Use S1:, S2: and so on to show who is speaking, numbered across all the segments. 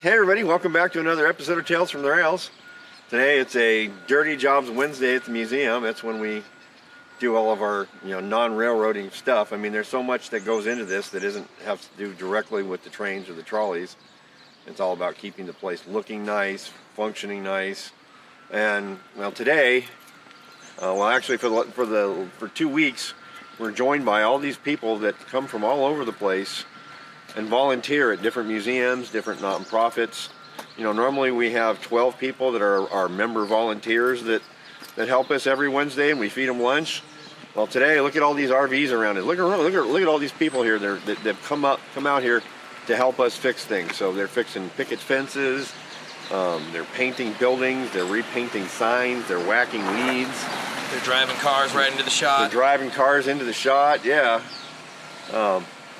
S1: Hey everybody, welcome back to another episode of Tales from the Rails. Today it's a Dirty Jobs Wednesday at the museum. That's when we do all of our non-railroading stuff. I mean, there's so much that goes into this that isn't have to do directly with the trains or the trolleys. It's all about keeping the place looking nice, functioning nice. And well, today, actually for 2 weeks, we're joined by all these people that come from all over the place and volunteer at different museums, different nonprofits. Normally we have 12 people that are our member volunteers that help us every Wednesday, and we feed them lunch. Well, today, look at all these RVs around it. Look at all these people here that come out here to help us fix things. So they're fixing picket fences, they're painting buildings, they're repainting signs, they're whacking weeds.
S2: They're driving cars right into the shot.
S1: They're driving cars into the shot, yeah.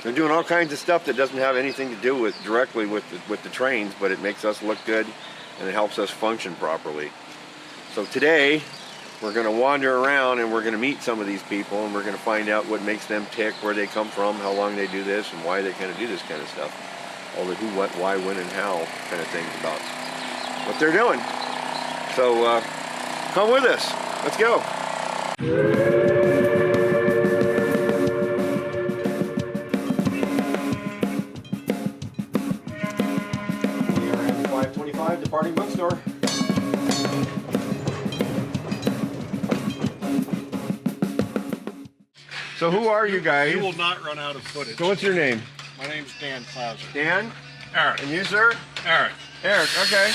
S1: They're doing all kinds of stuff that doesn't have anything to do directly with the trains, but it makes us look good and it helps us function properly. So today we're going to wander around and we're going to meet some of these people, and we're going to find out what makes them tick, where they come from, how long they do this, and why they kind of do this kind of stuff. All the who, what, why, when, and how kind of things about what they're doing. So come with us. Let's go. 525 departing bookstore. So who are you guys?
S3: You will not run out of footage.
S1: So what's your name?
S3: My name's Dan Clauser.
S1: Dan?
S3: Eric.
S1: And you, sir?
S3: Eric.
S1: Eric, okay.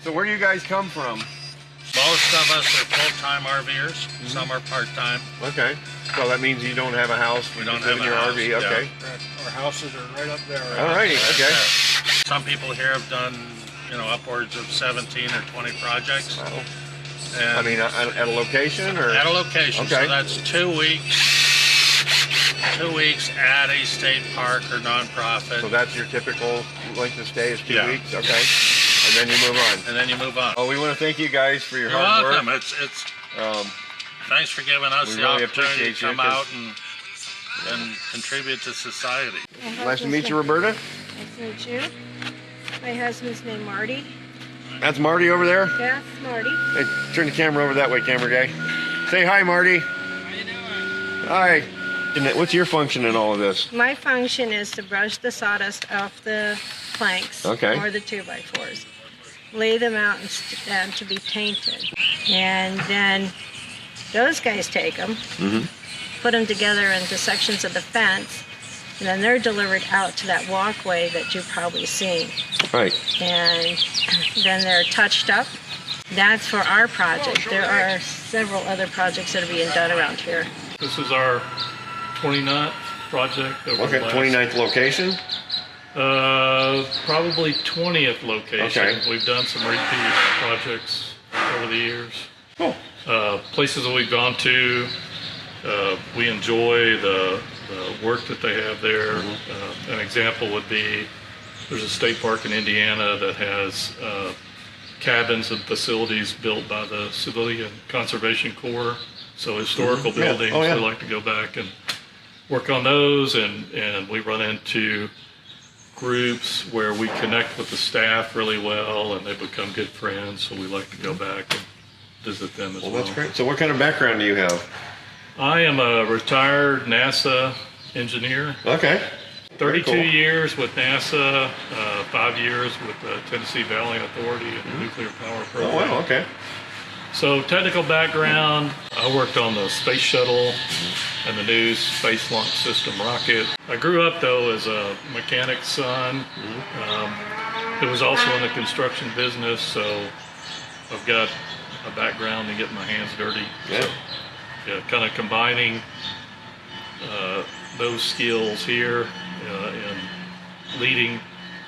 S1: So where do you guys come from?
S3: Most of us are full-time RVers. Some are part-time.
S1: Okay. So that means you don't have a house.
S3: We don't
S1: live
S3: have
S1: in your
S3: house,
S1: RV.
S3: yeah.
S1: Okay.
S3: Our houses are right up there.
S1: Alrighty. Okay.
S3: Some people here have done, upwards of 17 or 20 projects.
S1: Oh.
S3: And
S1: I mean, at a location or?
S3: at a location.
S1: Okay.
S3: So that's 2 weeks. 2 weeks at a state park or nonprofit.
S1: So that's your typical length of stay is 2
S3: Yeah.
S1: weeks. Okay. And then you move on.
S3: And then you move on.
S1: Well, we want to thank you guys for your
S3: You're
S1: hard
S3: welcome.
S1: work.
S3: It's
S1: Um,
S3: thanks for giving us
S1: we
S3: the
S1: really
S3: opportunity to
S1: appreciate you,
S3: come out and contribute to society.
S1: Nice to meet you, Roberta.
S4: Nice to meet you. My husband's named Marty.
S1: That's Marty over there.
S4: That's Marty.
S1: Hey, turn the camera over that way, camera guy. Say hi, Marty.
S4: How you doing?
S1: Hi. And what's your function in all of this?
S4: My function is to brush the sawdust off the planks
S1: Okay.
S4: or the 2x4s. Lay them out and to be painted. And then those guys take them, put them together into sections of the fence, and then they're delivered out to that walkway that you've probably seen.
S1: Right.
S4: And then they're touched up. That's for our project. There are several other projects that are being done around here.
S5: This is our 29th project over
S1: Okay,
S5: the last,
S1: 29th location.
S5: probably 20th location.
S1: Okay.
S5: We've done some repeat projects over the years.
S1: Cool.
S5: Places that we've gone to, we enjoy the work that they have there. An example would be there's a state park in Indiana that has cabins and facilities built by the Civilian Conservation Corps. So historical
S1: Yeah.
S5: buildings,
S1: Oh, yeah.
S5: we like to go back and work on those, and we run into groups where we connect with the staff really well and they become good friends, so we like to go back and visit them as well.
S1: Well, that's great. So what kind of background do you have?
S5: I am a retired NASA engineer.
S1: Okay.
S5: 32
S1: Very cool.
S5: years with NASA, 5 years with the Tennessee Valley Authority and the nuclear power
S1: Oh,
S5: program.
S1: wow, okay.
S5: So technical background, I worked on the space shuttle and the new space launch system rocket. I grew up though as a mechanic's son. It was also in the construction business, so I've got a background in getting my hands dirty.
S1: Yeah.
S5: So, yeah, kind of combining those skills here and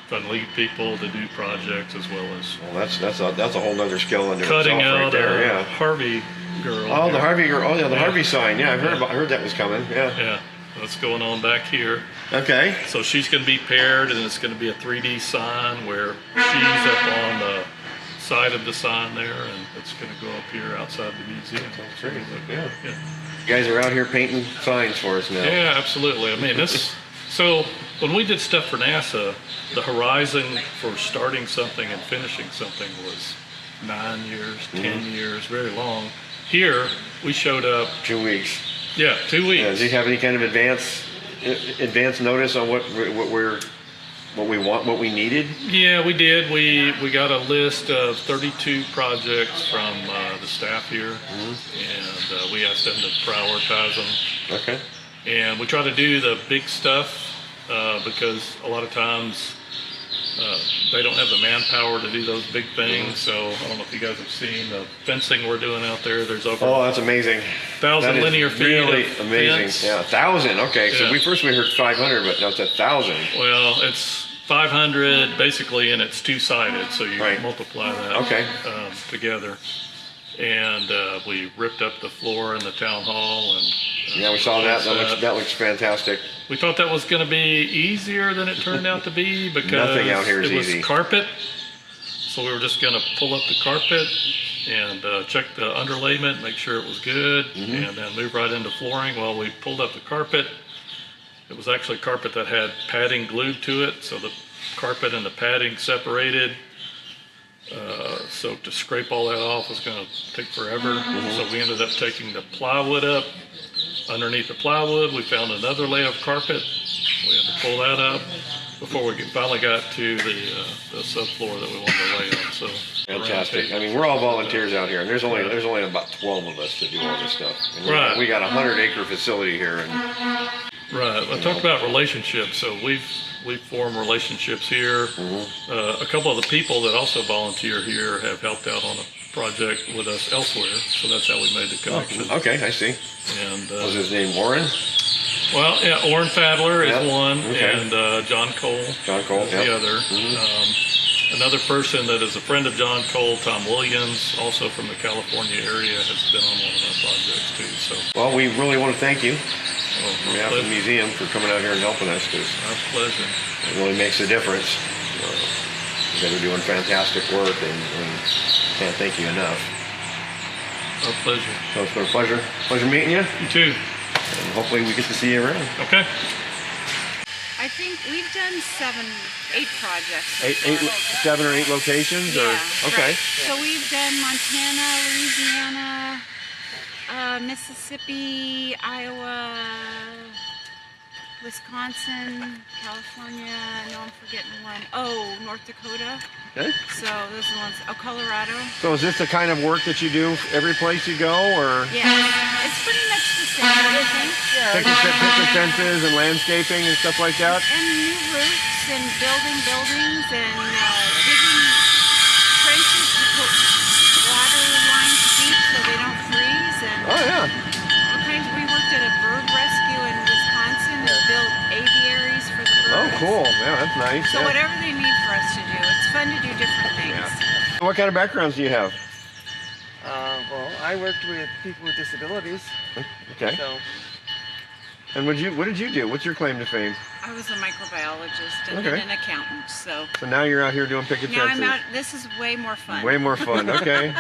S5: trying to lead people to do projects as well as
S1: Well, that's a whole other skill in
S5: cutting
S1: itself right
S5: out
S1: there.
S5: a
S1: Yeah.
S5: Harvey girl.
S1: Oh, the
S5: here.
S1: Harvey girl. Oh, yeah, the
S5: Yeah.
S1: Harvey sign. Yeah, I heard that was coming. Yeah.
S5: Yeah, that's going on back here.
S1: Okay.
S5: So she's going to be paired, and it's going to be a 3D sign where she's up on the side of the sign there, and it's going to go up here outside the museum.
S1: That's great. Yeah.
S5: Yeah.
S1: You guys are out here painting signs for us now.
S5: Yeah, absolutely. I mean, this So when we did stuff for NASA, the horizon for starting something and finishing something was 9 years, 10 years, very long. Here, we showed up.
S1: 2 weeks.
S5: Yeah, 2 weeks.
S1: Yeah, does he have any kind of advance notice on what we want, what we needed?
S5: Yeah, we did. We got a list of 32 projects from the staff here, and we asked them to prioritize them.
S1: Okay.
S5: And we try to do the big stuff because a lot of times they don't have the manpower to do those big things. So I don't know if you guys have seen the fencing we're doing out there. There's over
S1: That's amazing.
S5: 1,000 linear feet
S1: really
S5: of
S1: amazing.
S5: fence.
S1: Yeah, 1,000. Okay, so
S5: Yeah.
S1: we heard 500, but now it's 1,000.
S5: Well, it's 500 basically, and it's two-sided, so you
S1: Right.
S5: multiply that
S1: Okay.
S5: together. And we ripped up the floor in the town hall, and
S1: Yeah, we saw that. That looks fantastic.
S5: we thought that was going to be easier than it turned out to be because
S1: Nothing out here is
S5: it was
S1: easy.
S5: carpet. So we were just going to pull up the carpet and check the underlayment, make sure it was good, and then move right into flooring. Well, we pulled up the carpet. It was actually carpet that had padding glued to it, so the carpet and the padding separated. So to scrape all that off was going to take forever. So we ended up taking the plywood up. Underneath the plywood, we found another layer of carpet. We had to pull that up before we finally got to the subfloor that we wanted to lay on. So
S1: Fantastic. I mean, we're all volunteers out here, and there's only about 12 of us to do all this stuff. And
S5: Right.
S1: We got a 100-acre facility here, and
S5: Right. I talked about relationships. So we've formed relationships here. A couple of the people that also volunteer here have helped out on a project with us elsewhere. So that's how we made the connection.
S1: okay, I see.
S5: And
S1: What was his name, Warren?
S5: well, yeah, Orrin Fadler
S1: Yep.
S5: is one,
S1: Okay.
S5: and John Cole.
S1: John Cole,
S5: is
S1: yep.
S5: the other. Another person that is a friend of John Cole, Tom Williams, also from the California area, has been on one of our projects too. So,
S1: Well, we really want to thank you
S5: well,
S1: on behalf of the museum for coming out here and helping us, because
S5: our pleasure.
S1: it really makes a difference. You guys are doing fantastic work, and can't thank you enough.
S5: Our pleasure.
S1: So it's been a pleasure meeting you,
S5: You too.
S1: and hopefully we get to see you around.
S5: Okay.
S6: I think we've done 8 projects. so far.
S1: 7 or 8 locations,
S6: Yeah,
S1: okay.
S6: right. So we've done Montana, Louisiana, Mississippi, Iowa, Wisconsin, California. I know I'm forgetting one. Oh, North Dakota.
S1: Okay.
S6: So those are the ones. Oh, Colorado.
S1: So is this the kind of work that you do every place you go, or
S6: Yeah, it's pretty much the same, I think.
S1: picket fences and landscaping and stuff like that?
S6: And new roofs and building buildings and digging trenches to put water lines deep so they don't freeze and
S1: Oh yeah.
S6: all kinds. We worked at a bird rescue in Wisconsin and built aviaries for the
S1: Oh,
S6: birds.
S1: cool. Yeah, that's nice.
S6: So
S1: Yeah.
S6: whatever they need for us to do, it's fun to do different things.
S1: Yeah. What kind of backgrounds do you have?
S7: Well, I worked with people with disabilities,
S1: Okay.
S7: so
S1: And what did you do? What's your claim to fame?
S6: I was a microbiologist and
S1: Okay.
S6: then an accountant. So
S1: So now you're out here doing picket
S6: now
S1: fences.
S6: I'm out. This is way more fun.
S1: Way more fun. Okay.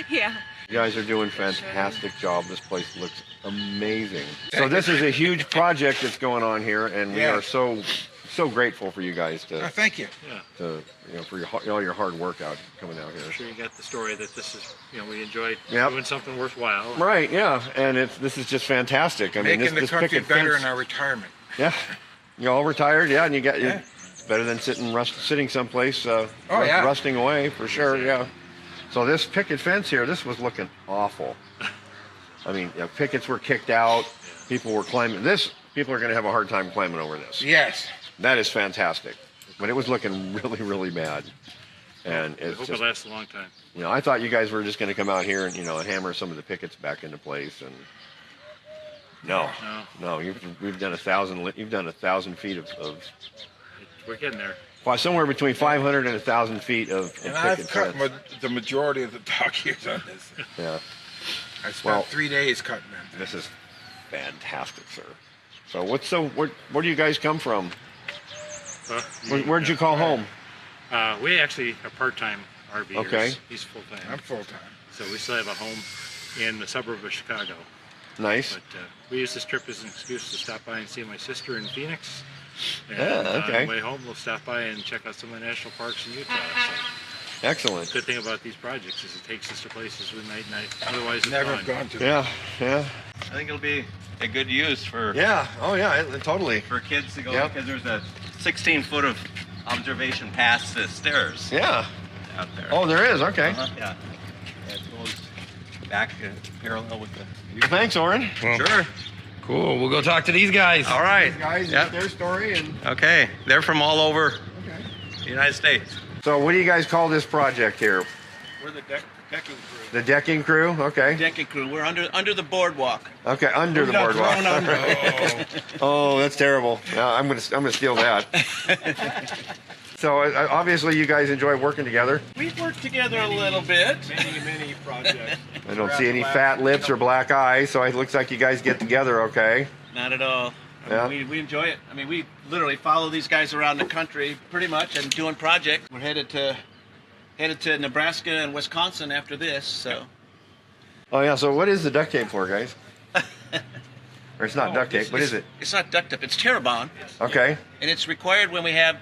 S6: Yeah.
S1: You guys are doing fantastic job. This place looks amazing. So this is a huge project that's going on here, and we are so grateful for you guys to
S8: Thank you.
S1: for all your hard work out coming out here.
S9: I'm sure you got the story that this is, we enjoy
S1: Yep.
S9: doing something worthwhile.
S1: Right, yeah, and this is just fantastic. I mean,
S8: Making the
S1: this
S8: country
S1: picket
S8: better
S1: fence,
S8: in our retirement.
S1: yeah, you all retired, yeah, and you got
S8: Yeah.
S1: it's better than sitting someplace
S8: yeah.
S1: rusting away for sure, yeah. So this picket fence here, this was looking awful. I mean, pickets were kicked out, people were climbing. People are going to have a hard time climbing over this.
S8: Yes.
S1: That is fantastic, but it was looking really, really bad. And
S9: I
S1: it's
S9: hope
S1: just,
S9: it lasts a long time.
S1: I thought you guys were just going to come out here and hammer some of the pickets back into place, and no, we've done 1,000. You've done 1,000 feet of
S9: We're getting there.
S1: somewhere between 500 and 1,000 feet of
S8: And
S1: picket
S8: I've cut
S1: fence.
S8: the majority of the dog ears on this.
S1: Yeah,
S8: I spent
S1: Well,
S8: 3 days cutting them.
S1: this is fantastic, sir. So where do you guys come from? Where'd you call home?
S9: We actually are part-time RVers.
S1: Okay.
S9: He's full-time.
S8: I'm full-time.
S9: So we still have a home in the suburb of Chicago.
S1: Nice.
S9: But we use this trip as an excuse to stop by and see my sister in Phoenix. And,
S1: Yeah, okay.
S9: On the way home, we'll stop by and check out some of the national parks in Utah. So,
S1: Excellent.
S9: the good thing about these projects is it takes us to places we might not otherwise have
S8: Never
S9: gone.
S8: gone to.
S1: Yeah, yeah,
S10: I think it'll be a good use for
S1: yeah. Oh yeah, totally.
S10: for kids to go
S1: Yep.
S10: because there's a 16-foot of observation past the stairs
S1: Yeah.
S10: out there.
S1: Oh, there is. Okay.
S10: Yeah. It goes back parallel with the.
S1: Well, thanks, Oren.
S10: Sure.
S2: Cool. We'll go talk to these guys.
S10: All right.
S1: Guys,
S10: Yep.
S1: their story and.
S10: Okay. They're from all over
S1: Okay.
S10: the United States.
S1: So, what do you guys call this project here?
S9: We're the decking crew.
S1: The decking crew. Okay.
S2: Decking crew. We're under the boardwalk.
S1: Okay, under the
S2: got
S1: boardwalk.
S2: thrown under.
S1: Oh, that's terrible. Yeah, I'm gonna steal that. So obviously you guys enjoy working together.
S2: We've worked together a little bit.
S9: Many projects.
S1: I don't see any fat lips or black eyes, so it looks like you guys get together okay.
S2: Not at all.
S1: Yeah.
S2: We enjoy it. I mean, we literally follow these guys around the country pretty much and doing projects. We're headed to Nebraska and Wisconsin after this. So
S1: Oh yeah. So what is the duct tape for, guys? Or it's not duct tape. What is it?
S2: it's not duct tape. It's Terabond,
S1: Okay.
S2: and it's required when we have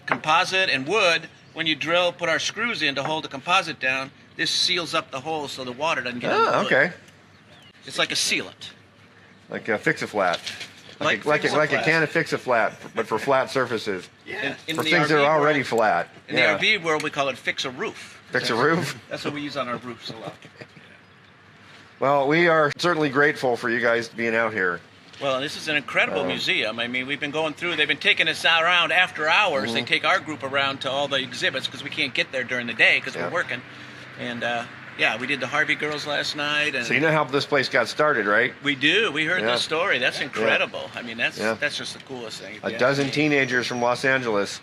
S2: composite and wood. When you drill, put our screws in to hold the composite down. This seals up the hole so the water doesn't get in the
S1: Oh,
S2: wood.
S1: okay.
S2: It's like a sealant.
S1: Like a fix-a-flat.
S2: Like
S1: Like a
S2: Fix-A-Flat.
S1: can of fix-a-flat, but for flat surfaces.
S2: In
S1: For
S2: the
S1: things that
S2: RV
S1: are already
S2: world-
S1: flat.
S2: In
S1: Yeah.
S2: the RV world, we call it fix a roof.
S1: Fix a roof.
S2: That's what we use on our roofs a lot.
S1: Well, we are certainly grateful for you guys being out here.
S2: Well, this is an incredible museum. I mean, we've been going through. They've been taking us around after hours.
S1: Mm-hmm.
S2: They take our group around to all the exhibits because we can't get there during the day because
S1: Yeah.
S2: we're working. And yeah, we did the Harvey Girls last night. And
S1: So you know how this place got started, right?
S2: we do. We heard
S1: Yeah.
S2: the story. That's incredible. I mean, that's
S1: Yeah.
S2: just the coolest thing. if
S1: A
S2: you ask
S1: dozen
S2: me.
S1: teenagers from Los Angeles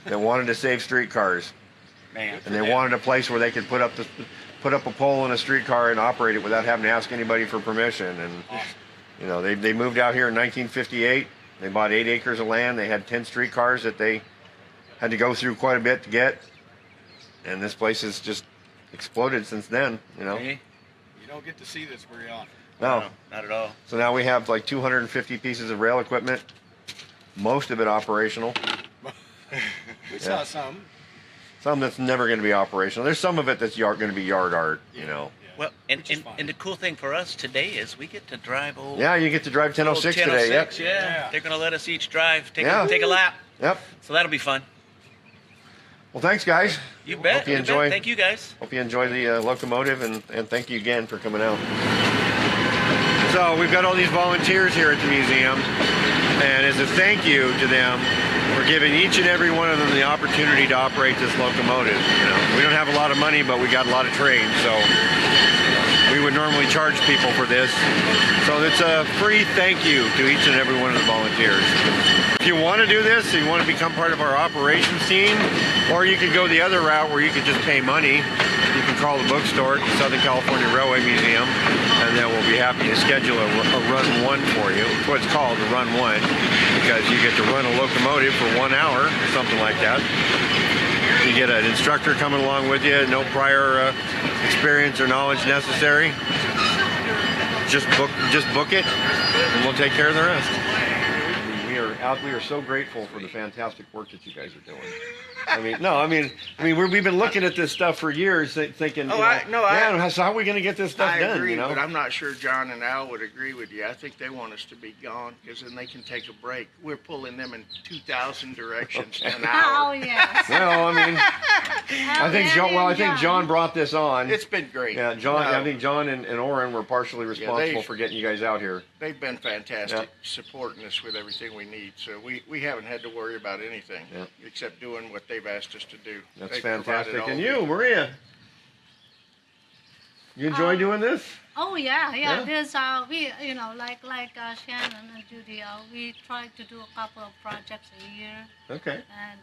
S1: that wanted to save streetcars,
S2: Man.
S1: and they wanted a place where they could put up a pole in a streetcar and operate it without having to ask anybody for permission. And you know, they moved out here in 1958. They bought 8 acres of land. They had 10 streetcars that they had to go through quite a bit to get, and this place has just exploded since then. You know,
S2: Hey?
S9: You don't get to see this very often.
S1: no.
S2: No, not at all.
S1: So now we have like 250 pieces of rail equipment, most of it operational.
S9: We
S1: saw
S9: some.
S1: Some that's never going to be operational. There's some of it that's going to be yard art, you know.
S2: Well, and the cool thing for us today is we get to drive old.
S1: Yeah, you get to drive 1006
S2: old
S1: today. Yep.
S2: 1006, yeah. They're gonna let us each drive, take
S1: Yeah.
S2: a lap.
S1: Yep.
S2: So that'll be fun.
S1: Well, thanks, guys.
S2: You bet.
S1: Hope you
S2: bet.
S1: enjoy.
S2: Thank you guys.
S1: Hope you enjoy the locomotive, and thank you again for coming out. So we've got all these volunteers here at the museum, and as a thank you to them, we're giving each and every one of them the opportunity to operate this locomotive. You know, we don't have a lot of money, but we got a lot of trains, so we would normally charge people for this. So it's a free thank you to each and every one of the volunteers. If you want to do this, you want to become part of our operations team, or you could go the other route where you could just pay money. You can call the bookstore at the Southern California Railway Museum, and then we'll be happy to schedule a run 1 for you. It's what it's called, the run 1, because you get to run a locomotive for 1 hour, or something like that. You get an instructor coming along with you, no prior experience or knowledge necessary. Just book it, and we'll take care of the rest. We are so grateful for the fantastic work that you guys are doing. We've been looking at this stuff for years, thinking, so how are we going to get this stuff
S11: I
S1: done?
S11: agree,
S1: You know?
S11: but I'm not sure John and Al would agree with you. I think they want us to be gone because then they can take a break. We're pulling them in 2,000 directions an
S6: Oh,
S11: hour.
S6: yes.
S1: Well, I think John brought this on.
S11: It's been great.
S1: Yeah, John.
S11: No,
S1: I think John and Oren were partially responsible for getting you guys out here.
S11: they've been fantastic supporting us with everything we need. So we haven't had to worry about anything except doing what they've asked us to do.
S1: That's
S11: They've provided
S1: fantastic.
S11: all
S1: And
S11: the-
S1: you, Maria, you enjoy doing this?
S6: Oh yeah.
S1: Yeah?
S6: There's we like Shannon and Judy. We try to do a couple of projects a year,
S1: Okay.
S6: and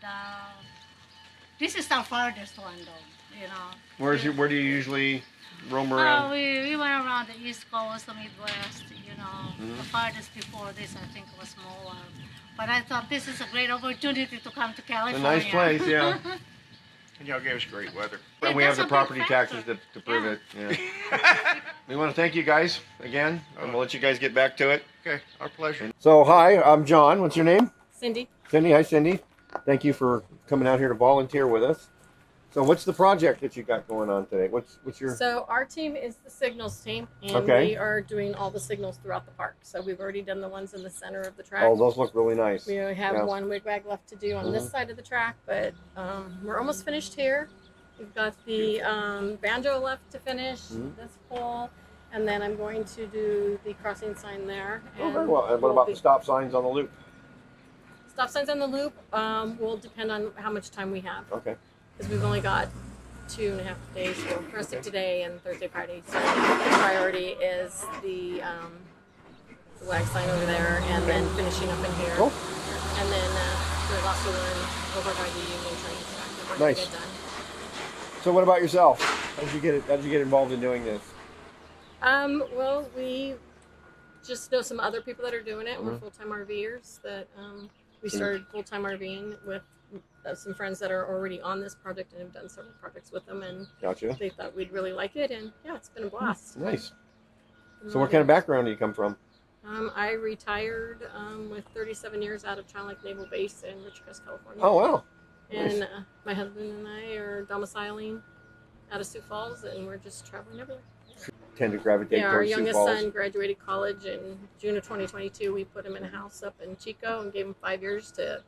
S6: this is our farthest one though. You know.
S1: Where do you usually roam around?
S6: We went around the East Coast, the Midwest. You know, the farthest before this I think was Moab. But I thought this is a great opportunity to come to
S1: It's a
S6: California.
S1: nice place, yeah.
S11: And y'all gave us great weather.
S1: And we have
S6: That's
S1: the
S6: a big
S1: property
S6: factor.
S1: taxes to prove it. Yeah. we want to thank you guys again. I'm gonna let you guys get back to it.
S11: Okay, our pleasure.
S1: So, hi, I'm John. What's your name?
S12: Cindy.
S1: Cindy. Hi, Cindy. Thank you for coming out here to volunteer with us. So, what's the project that you got going on today? What's your?
S12: So our team is the signals team, and
S1: Okay.
S12: we are doing all the signals throughout the park. So we've already done the ones in the center of the track.
S1: Oh, those look really nice.
S12: We only have
S1: Yeah.
S12: one wigwag left to do on this side of the track, but we're almost finished here. We've got the banjo left to finish, this pole, and then I'm going to do the crossing sign there.
S1: Oh, very well. And what about the stop signs on the loop?
S12: Stop signs on the loop will depend on how much time we have.
S1: Okay.
S12: Because we've only got 2.5 days for the rest of today and Thursday, Friday. So the priority is the WAG sign over there, and then finishing up in here.
S1: Cool.
S12: And then there's also one over by the Union Train track that we're going to
S1: Nice.
S12: get done.
S1: So, what about yourself? How did you get involved in doing this?
S12: Well, we just know some other people that are doing it. We're full-time RVers that we started full-time RVing with some friends that are already on this project and have done several projects with them, and
S1: Gotcha.
S12: they thought we'd really like it, and yeah, it's been a blast.
S1: Nice. So, what kind of background do you come from?
S12: I retired with 37 years out of Child Lake Naval Base in Ridgecrest, California.
S1: Oh, wow.
S12: And my husband and I are domiciling out of Sioux Falls, and we're just traveling everywhere.
S1: Tend to gravitate
S12: Yeah, our
S1: towards Sioux
S12: youngest
S1: Falls.
S12: son graduated college in June of 2022. We put him in a house up in Chico and gave him 5 years to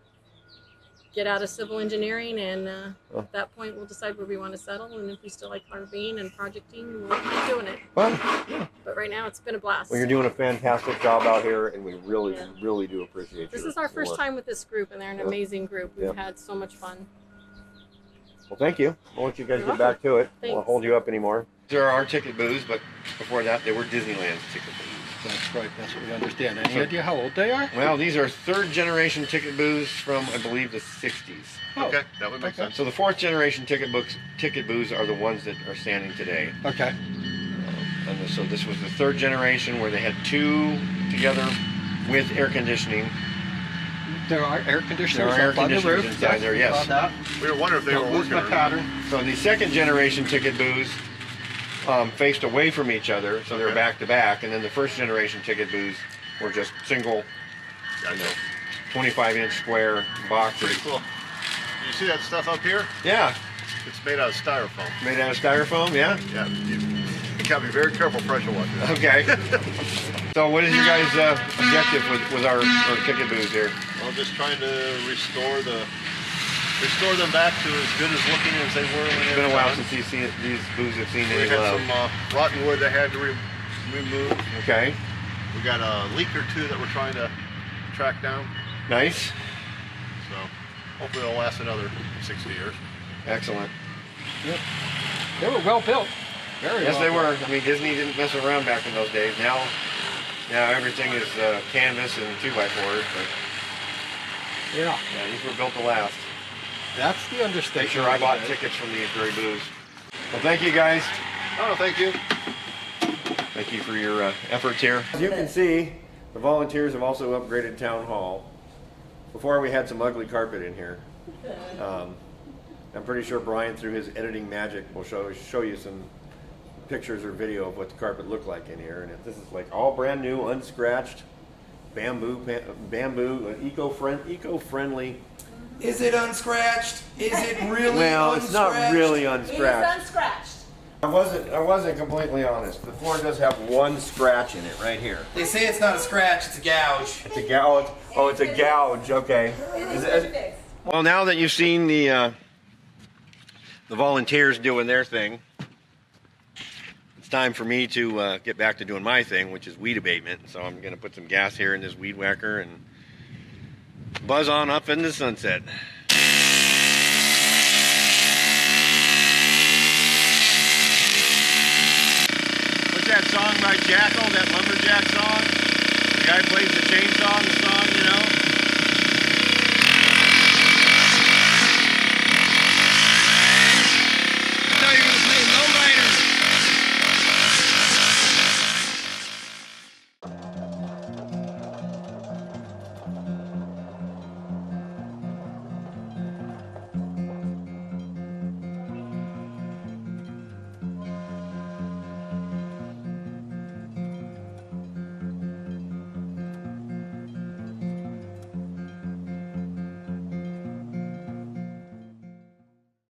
S12: get out of civil engineering, and at that point we'll decide where we want to settle, and if we still like RVing and projecting, we'll keep doing it.
S1: Fun. Yeah.
S12: But right now it's been a blast.
S1: Well, you're doing a fantastic job out here, and we really, really do appreciate
S12: This
S1: your
S12: is our first
S1: work.
S12: time with this group, and they're an amazing group. We've
S1: Yeah.
S12: had so much fun.
S1: Well, thank you. I'll let you guys
S12: You're
S1: get back to it. I won't
S12: Thanks.
S1: hold you up anymore. There are our ticket booths, but before that, they were Disneyland's ticket booths.
S13: That's right. That's what we understand. Any idea how old they are?
S1: Well, these are third generation ticket booths from, I believe, the 60s.
S13: Oh,
S11: that would make sense.
S1: So the fourth generation ticket booths are the ones that are standing today.
S13: okay.
S1: And so this was the third generation where they had two together with air conditioning.
S13: There are air conditioners
S1: There are air
S13: up on the
S1: conditioners
S13: roof.
S1: inside there, yes.
S13: Saw that.
S11: We were wondering if they
S13: Don't
S11: were
S13: lose
S11: working
S13: my
S11: or not.
S13: pattern.
S1: So the second generation ticket booths faced away from each other, so they were back to back, and then the first generation ticket booths were just single, 25-inch square boxes.
S11: Pretty cool. You see that stuff up here?
S1: Yeah,
S11: It's made out of styrofoam.
S1: made out of styrofoam. Yeah.
S11: Yeah, you gotta be very careful pressure washing that.
S1: Okay. So what is your guys' objective with our ticket booths here?
S11: Well, just trying to restore them back to as good as looking as they were when
S1: It's
S11: they
S1: been
S11: were
S1: a while
S11: done.
S1: since these booths have seen
S11: We
S1: any
S11: had
S1: love.
S11: some rotten wood that had to remove.
S1: Okay.
S11: We got a leak or two that we're trying to track down.
S1: Nice.
S11: So hopefully it'll last another 60 years.
S1: Excellent.
S13: Yep. They were well built. Very
S1: Yes,
S13: well
S1: they
S13: built.
S1: were. I mean, Disney didn't mess around back in those days. Now everything is canvas and 2x4s. But
S13: Yeah.
S1: yeah, these were built to last.
S13: That's the
S1: Make
S13: understatement.
S1: sure I bought
S13: today.
S1: tickets from these very booths. Well, thank you guys.
S11: Oh, thank you.
S1: Thank you for your efforts here. As you can see, the volunteers have also upgraded Town Hall. Before we had some ugly carpet in here. I'm pretty sure Brian, through his editing magic, will show you some pictures or video of what the carpet looked like in here. And this is like all brand new, unscratched, bamboo, eco-friendly.
S14: Is it unscratched? Is it really
S1: Well,
S14: unscratched?
S1: it's not really unscratched.
S12: unscratched.
S1: I wasn't completely honest. The floor does have one scratch in it right here.
S14: They say it's not a scratch, it's a gouge.
S1: It's a gouge. Oh, it's a gouge. Okay. Well, now that you've seen the volunteers doing their thing, it's time for me to get back to doing my thing, which is weed abatement. So I'm going to put some gas here in this weed whacker and buzz on up in the sunset. What's that song by Jackal, that lumberjack song? The guy plays the chainsaw on the